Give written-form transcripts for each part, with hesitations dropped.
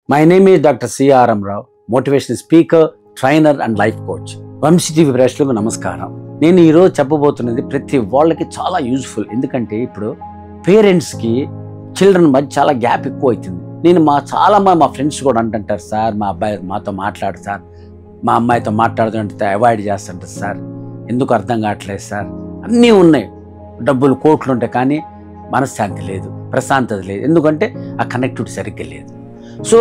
My name is Dr. C.R.M. Rao, motivational speaker, trainer and life coach. Vamshi TV ప్రేక్షకులకు నమస్కారం. నేను ఈరోజు చెప్పబోతున్నది ప్రతి వాళ్ళకి చాలా యూజ్ఫుల్. ఎందుకంటే ఇప్పుడు పేరెంట్స్కి చిల్డ్రన్ మధ్య చాలా గ్యాప్ ఎక్కువ అవుతుంది. నేను చాలా మా ఫ్రెండ్స్ కూడా అంటుంటారు, సార్ మా అబ్బాయి మాతో మాట్లాడు సార్, మా అమ్మాయితో మాట్లాడుతుంటే అవాయిడ్ చేస్తుంటారు సార్, ఎందుకు అర్థం కావట్లేదు సార్. అన్నీ ఉన్నాయి, డబ్బులు కోట్లు ఉంటాయి, కానీ మనశ్శాంతి లేదు, ప్రశాంతత లేదు. ఎందుకంటే ఆ కనెక్టివిటీ సరిగ్గా లేదు. సో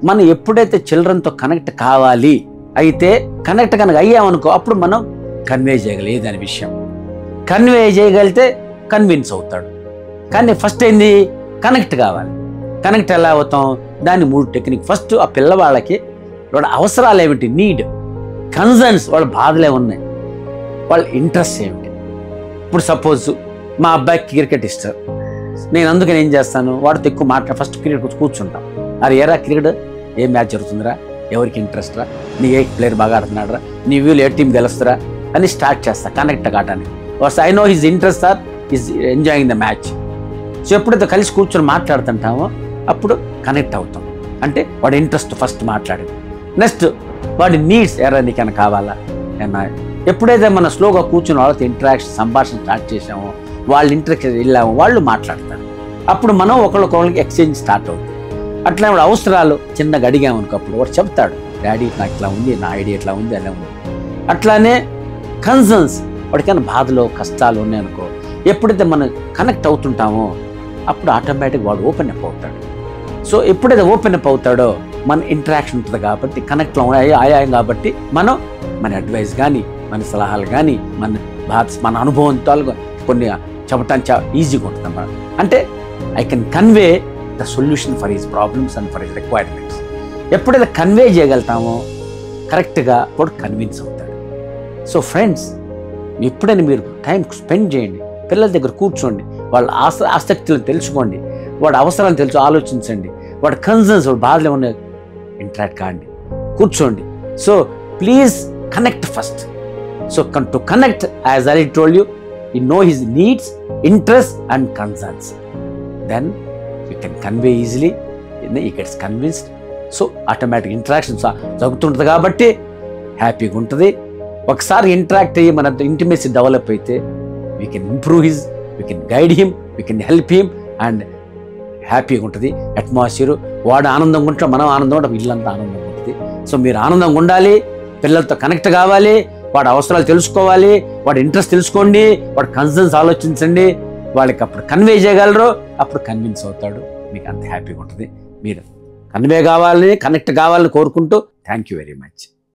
మనం ఎప్పుడైతే చిల్డ్రన్తో కనెక్ట్ కావాలి అయితే కనెక్ట్ కనుక అయ్యామనుకో, అప్పుడు మనం కన్వే చేయగలిగేది దాని విషయం. కన్వే చేయగలిగితే కన్విన్స్ అవుతాడు. కానీ ఫస్ట్ ఏంది, కనెక్ట్ కావాలి. కనెక్ట్ ఎలా అవుతాం, దాని 3 టెక్నిక్. ఫస్ట్ ఆ పిల్లవాళ్ళకి వాళ్ళ అవసరాలు ఏమిటి, నీడ్, కన్సర్న్స్, వాళ్ళ బాధలే ఉన్నాయి, వాళ్ళ ఇంట్రెస్ట్ ఏమిటి. ఇప్పుడు సపోజ్ మా అబ్బాయికి క్రికెట్ ఇష్టం, నేను అందుకని ఏం చేస్తాను, వాడితో ఎక్కువ ఫస్ట్ క్రికెట్ కూర్చుంటాం. అది ఏరా క్రికెట్ ఏ మ్యాచ్ జరుగుతుందిరా, ఎవరికి ఇంట్రెస్ట్ రా, నీ ఏ ప్లేయర్ బాగా ఆడుతున్నాడు రా, నీ వ్యూలు ఏ టీం గెలుస్తారా అని స్టార్ట్ చేస్తా కనెక్ట్ కావటానికి. I know his interest or is enjoying the match. So ఎప్పుడైతే కలిసి కూర్చొని మాట్లాడుతుంటామో అప్పుడు కనెక్ట్ అవుతాం. అంటే వాడి ఇంట్రెస్ట్ ఫస్ట్ మాట్లాడేది. నెక్స్ట్ వాడి నీడ్స్, ఎరా నీకైనా కావాలా అన్నా. ఎప్పుడైతే మనం స్లోగా కూర్చొని వాళ్ళతో ఇంటరాక్షన్ సంభాషణ స్టార్ట్ చేసామో, వాళ్ళు ఇంట్రెస్ట్ వెళ్ళామో, వాళ్ళు మాట్లాడతారు. అప్పుడు మనం ఒకళ్ళకి ఎక్స్చేంజ్ స్టార్ట్ అవుతుంది. అట్లా వాడు అవసరాలు చిన్నగా అడిగామనుకో, అప్పుడు వాడు చెప్తాడు, డాడీ నాకు ఇట్లా ఉంది, నా ఐడియా ఇట్లా ఉంది, అలా ఉంది. అట్లానే కన్సర్న్స్, వాడికైనా బాధలు కష్టాలు ఉన్నాయనుకో, ఎప్పుడైతే మనం కనెక్ట్ అవుతుంటామో అప్పుడు ఆటోమేటిక్ వాడు ఓపెన్ అప్ అవుతాడు. సో ఎప్పుడైతే ఓపెన్ అప్ అవుతాడో మన ఇంటరాక్షన్ ఉంటుంది కాబట్టి, కనెక్ట్లో ఆయాయం కాబట్టి మనం మన అడ్వైస్ కానీ, మన సలహాలు కానీ, మన అనుభవంతో కొన్ని చెప్పడానికి చాలా ఈజీగా ఉంటుంది అన్నమాట. అంటే I can convey the solution for his problems and for his requirements. ఎప్పుడైతే కన్వే చేయగలుగుతామో కరెక్ట్గా అప్పుడు కన్విన్స్ అవుతాడు. సో ఫ్రెండ్స్, ఎప్పుడైనా మీరు టైం స్పెండ్ చేయండి, పిల్లల దగ్గర కూర్చోండి, వాళ్ళ ఆసక్తులను తెలుసుకోండి, వాడి అవసరాలు ఆలోచించండి, వాడి కన్సర్న్స్, వాడి బాధలు ఉన్నాయి, ఇంటరాక్ట్ కాండి, కూర్చోండి. So please connect first. So to connect, as I told you, you know his needs, interests and concerns. Then you can convey easily, he gets convinced. So automatic interactions జరుగుతుంటుంది కాబట్టి హ్యాపీగా ఉంటుంది. ఒకసారి ఇంటరాక్ట్ అయ్యి మన intimacy develop అయితే we can improve we can guide him, we can help him and హ్యాపీగా ఉంటుంది అట్మాస్ఫియర్. వాడు ఆనందంగా ఉంటే మనం ఆనందంగా ఉంటాం, ఇల్లంతా ఆనందంగా ఉంటుంది. సో మీరు ఆనందంగా ఉండాలి, పిల్లలతో కనెక్ట్ కావాలి, వాడి అవసరాలు తెలుసుకోవాలి, వాడి ఇంట్రెస్ట్ తెలుసుకోండి, వాడి కన్సర్న్స్ ఆలోచించండి. వాళ్ళకి అప్పుడు కన్వే చేయగలరు, అప్పుడు కన్విన్స్ అవుతాడు. మీకు అంత హ్యాపీగా ఉంటుంది. మీరు కన్వే కావాలని, కనెక్ట్ కావాలని కోరుకుంటూ థ్యాంక్ యూ వెరీ మచ్.